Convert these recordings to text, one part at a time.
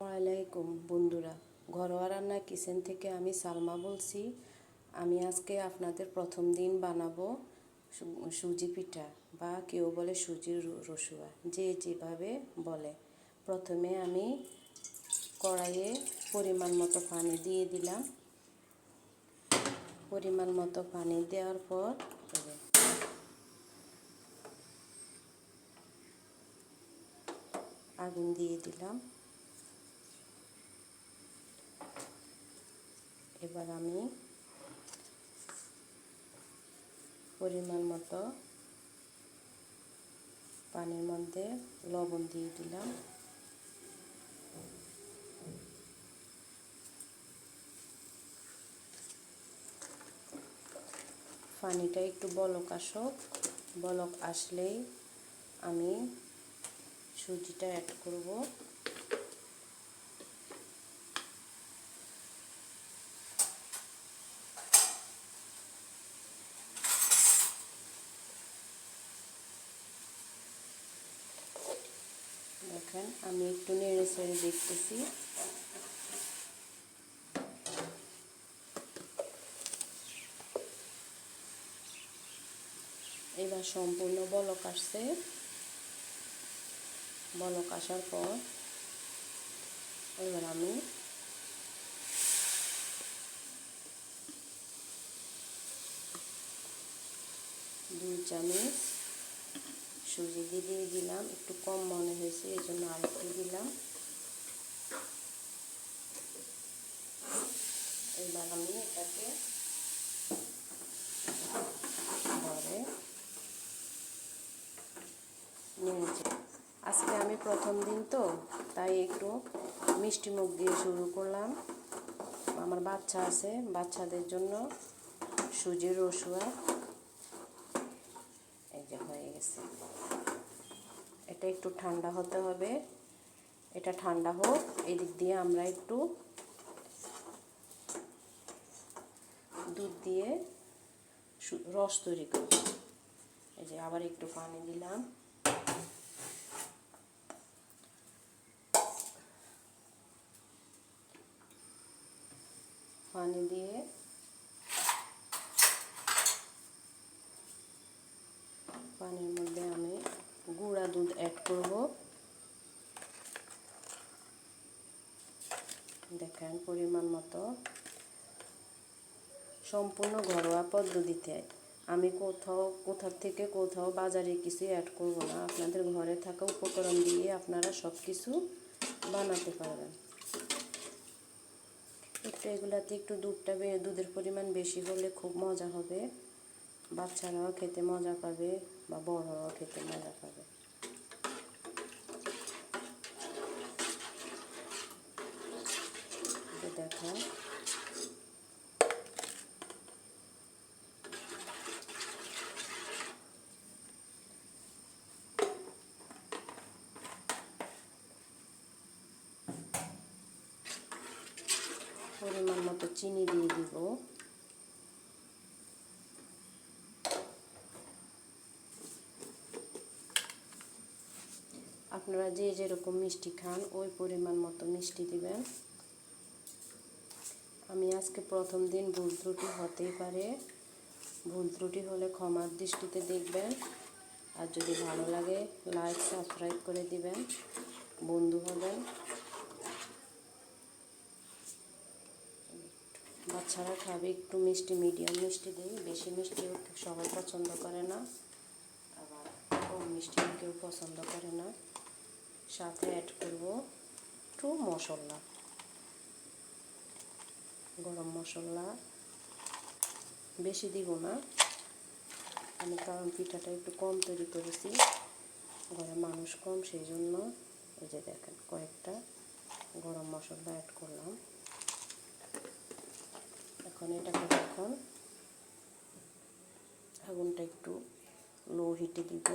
আসসালামাইকুম বন্ধুরা, ঘরোয়া রান্না কিচেন থেকে আমি সালমা বলছি। আমি আজকে আপনাদের প্রথম দিন বানাবো সুজি পিঠা বা কেউ বলে সুজির রসুয়া, যে যেভাবে বলে। প্রথমে আমি কড়াইয়ে পরিমাণ মতো পানি দিয়ে দিলাম। পরিমাণ মতো পানি দেওয়ার পর আগুন দিয়ে দিলাম। এবার আমি পরিমাণ মতো পানির মধ্যে লবণ দিয়ে দিলাম। পানিটা একটু বলক আসুক, বলক আসলেই আমি সুজিটা অ্যাড করব। দেখেন আমি একটু নেড়ে চেড়ে দেখতেছি। এবার সম্পূর্ণ বলক আসছে। বলক আসার পর এবার আমি দুই চামচ সুজি দিয়ে দিলাম। একটু কম মনে হয়েছে, এই জন্য আরেকটু দিলাম। এবার আমি এটাকে ধরে নিয়েছি। আজকে আমি প্রথম দিন তো, তাই একটু মিষ্টি মুখ দিয়ে শুরু করলাম। আমার বাচ্চা আছে, বাচ্চাদের জন্য সুজির রসুয়া এই যে হয়ে গেছে। এটা একটু ঠান্ডা হতে হবে। এটা ঠান্ডা হোক, এদিক দিয়ে আমরা একটু দুধ দিয়ে রস তৈরি করব। এই যে আবার একটু পানি দিলাম। পানি দিয়ে পানির মধ্যে আমি গুঁড়া দুধ অ্যাড করব। দেখেন পরিমাণ মতো। সম্পূর্ণ ঘরোয়া পদ্ধতিতে আমি কোথা থেকে কোথাও বাজারে কিছু অ্যাড করব না। আপনাদের ঘরে থাকা উপকরণ দিয়ে আপনারা সব কিছু বানাতে পারবেন। একটু এগুলাতে একটু দুধের পরিমাণ বেশি হলে খুব মজা হবে। বাচ্চারাও খেতে মজা পাবে বা বড়রাও খেতে মজা পাবে। দেখো পরিমাণ মতো চিনি দিয়ে দিব। আপনারা যে যেরকম মিষ্টি খান ওই পরিমাণ মতো মিষ্টি দিবেন। আমি আজকে প্রথম দিন, ভুল ত্রুটি হতেই পারে। ভুল ত্রুটি হলে ক্ষমার দৃষ্টিতে দেখবেন। আর যদি ভালো লাগে লাইক সাবস্ক্রাইব করে দিবেন, বন্ধু হবেন। বাচ্চারা খাবে একটু মিষ্টি, মিডিয়াম মিষ্টি দিই। বেশি মিষ্টিও সবাই পছন্দ করে না, আবার কম মিষ্টিও কেউ পছন্দ করে না। সাথে অ্যাড করব একটু মশলা, গরম মশলা বেশি দিব না আমি, কারণ পিঠাটা একটু কম তৈরি করেছি, ঘরে মানুষ কম, সেই জন্য। এই যে দেখেন কয়েকটা গরম মশলা অ্যাড করলাম। এখন এটাকে এখন আগুনটা একটু লো হিটে দিব।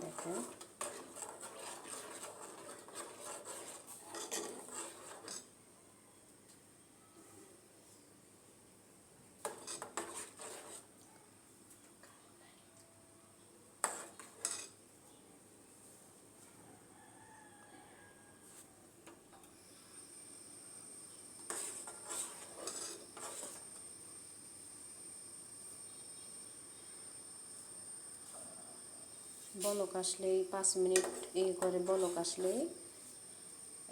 দেখেন বলক আসলেই 5 মিনিট করে বলক আসলেই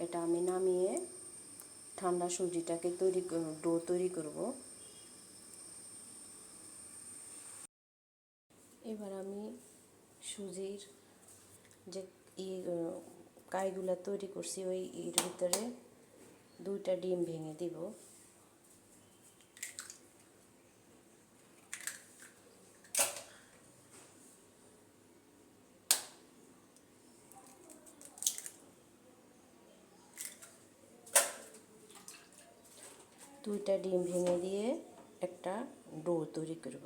এটা আমি নামিয়ে ঠান্ডা সুজিটাকে ডো তৈরি করব। এবার আমি সুজির যে কাইগুলা তৈরি করছি ওই এর ভিতরে 2টা ডিম ভেঙে দিব। দুইটা ডিম ভেঙে দিয়ে একটা ডো তৈরি করব।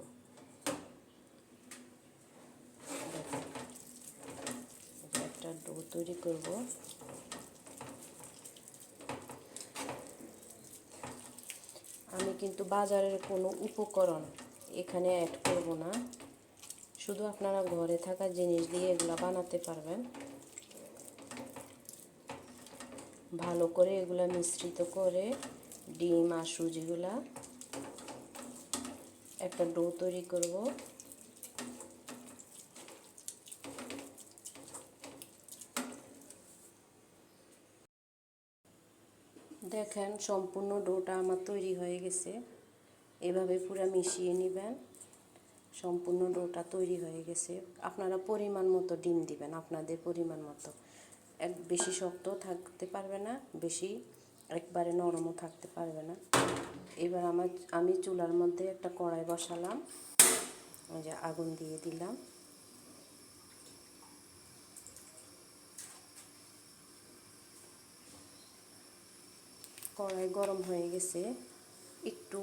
একটা ডো তৈরি করব। আমি কিন্তু বাজারের কোনো উপকরণ এখানে অ্যাড করব না, শুধু আপনারা ঘরে থাকা জিনিস দিয়ে এগুলো বানাতে পারবেন। ভালো করে এগুলা মিশ্রিত করে ডিম আর সুজিগুলা একটা ডো তৈরি করব। দেখেন সম্পূর্ণ ডোটা আমার তৈরি হয়ে গেছে। এভাবে পুরো মিশিয়ে নেবেন। সম্পূর্ণ ডোটা তৈরি হয়ে গেছে। আপনারা পরিমাণ মতো ডিম দিবেন, আপনাদের পরিমাণ মতো। বেশি শক্ত থাকতে পারবে না, বেশি একবারে নরমও থাকতে পারবে না। এবার আমি চুলার মধ্যে একটা কড়াই বসালাম, ওই যে আগুন দিয়ে দিলাম। কড়াই গরম হয়ে গেছে। একটু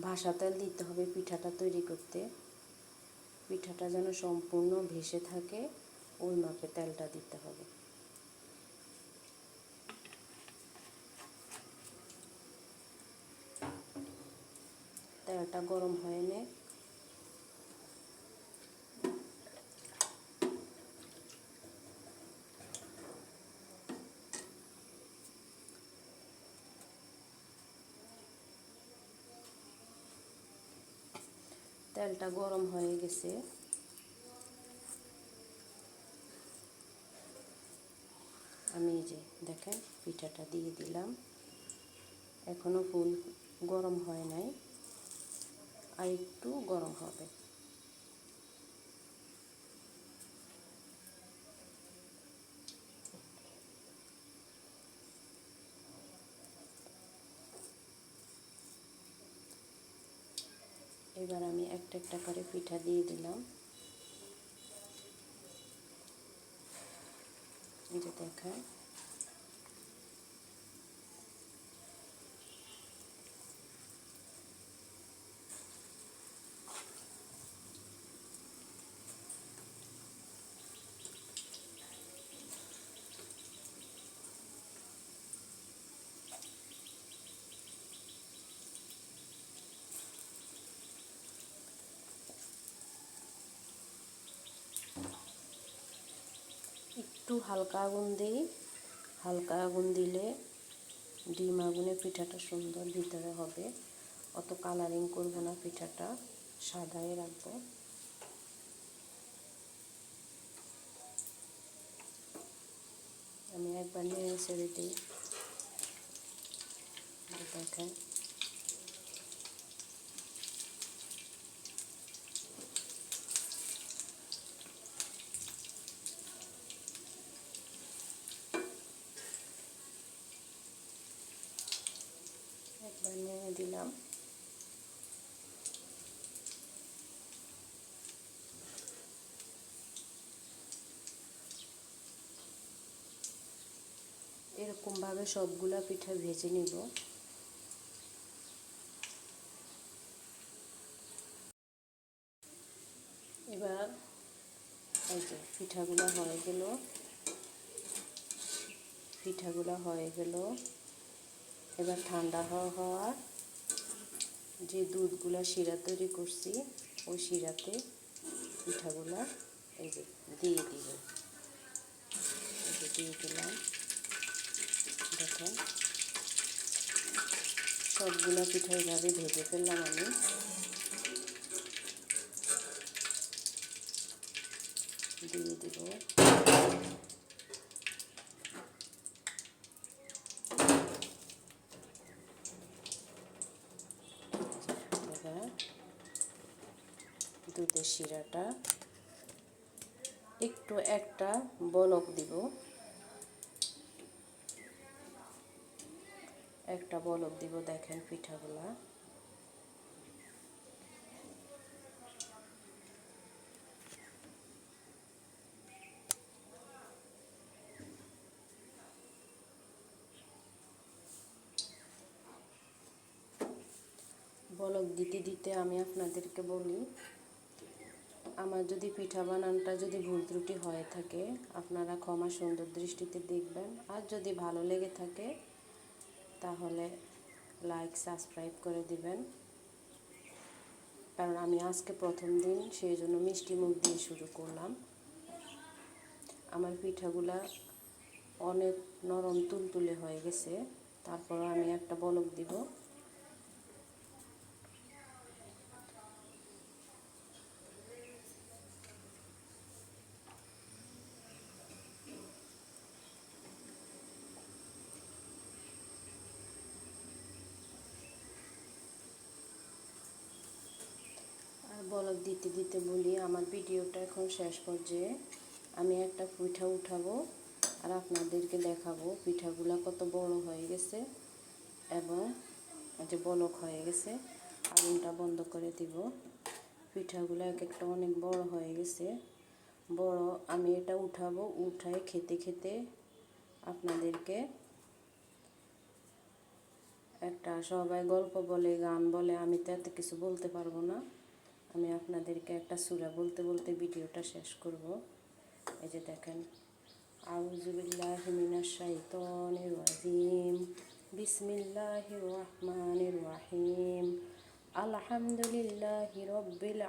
ভাসা তেল দিতে হবে পিঠাটা তৈরি করতে। পিঠাটা যেন সম্পূর্ণ ভেসে থাকে ওই মাপে তেলটা দিতে হবে। তেলটা গরম হয়ে নে। তেলটা গরম হয়ে গেছে। আমি এই যে দেখেন পিঠাটা দিয়ে দিলাম। এখনো ফুল গরম হয় নাই, আর একটু গরম হবে। এবার আমি একটা একটা করে পিঠা দিয়ে দিলাম। এই যে দেখেন একটু হালকা আগুন দিই। হালকা আগুন দিলে ডিম আগুনে পিঠাটা সুন্দর ভিতরে হবে। অত কালারিং করব না, পিঠাটা সাদাই রাখবো। আমি একবার নিয়ে ছেড়ে দিই। দেখেন একবার নিয়ে দিলাম। এরকমভাবে সবগুলা পিঠা ভেজে নিব। এবার এই যে পিঠাগুলো হয়ে গেল। এবার ঠান্ডা হওয়ার যে দুধগুলা শিরা তৈরি করছি ওই শিরাতে পিঠাগুলা এই যে দিয়ে দিব। এই যে দিয়ে দিলাম। দেখেন সবগুলা পিঠা এইভাবে ভেজে ফেললাম আমি। দিয়ে দিব। এবার দুধের শিরাটা একটু একটা বলক দিব, একটা বলক দিব। দেখেন পিঠাগুলা বলক দিতে দিতে আমি আপনাদেরকে বলি, আমার যদি পিঠা বানানটা যদি ভুল ত্রুটি হয়ে থাকে আপনারা ক্ষমা সুন্দর দৃষ্টিতে দেখবেন। আর যদি ভালো লেগে থাকে তাহলে লাইক সাবস্ক্রাইব করে দিবেন। কারণ আমি আজকে প্রথম দিন, সেই জন্য মিষ্টি মুখ দিয়ে শুরু করলাম। আমার পিঠাগুলা অনেক নরম তুলতুলে হয়ে গেছে, তারপর আমি একটা বলক দিব। আর বলক দিতে দিতে বলি, আমার ভিডিওটা এখন শেষ পর্যায়ে। আমি একটা পিঠা উঠাবো আর আপনাদেরকে দেখাবো পিঠাগুলা কত বড় হয়ে গেছে এবং যে বলক হয়ে গেছে। আগুনটা বন্ধ করে দিব। পিঠাগুলো এক একটা অনেক বড় হয়ে গেছে, বড়। আমি এটা উঠাবো, উঠায় খেতে খেতে আপনাদেরকে একটা, সবাই গল্প বলে, গান বলে, আমি তো এত কিছু বলতে পারবো না। আমি আপনাদেরকে একটা সূরা বলতে বলতে ভিডিওটা শেষ করব। এই যে দেখেন, আউযু বিল্লাহি মিনাশ শাইতানির রাজিম, বিসমিল্লাহির রহমানির রহিম, আলহামদুলিল্লাহি রাব্বিল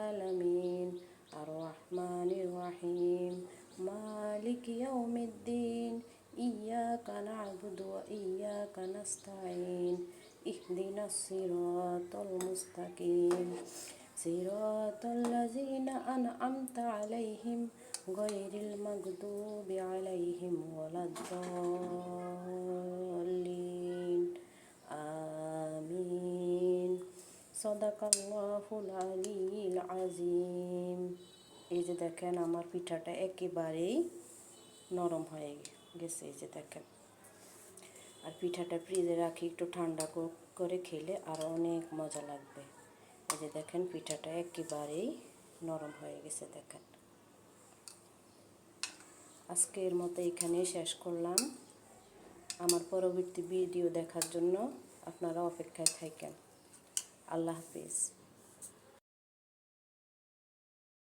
আলামিন, আর রহমানির রহিম, মালিক ইয়াউমিদ্দিন, ইয়াকা না'বুদু ওয়া ইয়াকা নাস্তাঈন, ইহদিনাস সিরাতাল মুস্তাকিম, সিরাতাল লাযিনা আন'আমতা আলাইহিম গায়রিল মাগদুবি আলাইহিম ওয়ালাদ-দাল্লিন, আমিন। সাদাকাল্লাহুল আলিয়্যিল আযীম। এই যে দেখেন আমার পিঠাটা একেবারেই নরম হয়ে গেছে। এই যে দেখেন, আর পিঠাটা ফ্রিজে রাখি একটু ঠান্ডা করে খেলে আরও অনেক মজা লাগবে। এই যে দেখেন পিঠাটা একেবারেই নরম হয়ে গেছে। দেখেন, আজকের মতো এখানেই শেষ করলাম। আমার পরবর্তী ভিডিও দেখার জন্য আপনারা অপেক্ষায় থাকেন। আল্লাহ হাফিজ।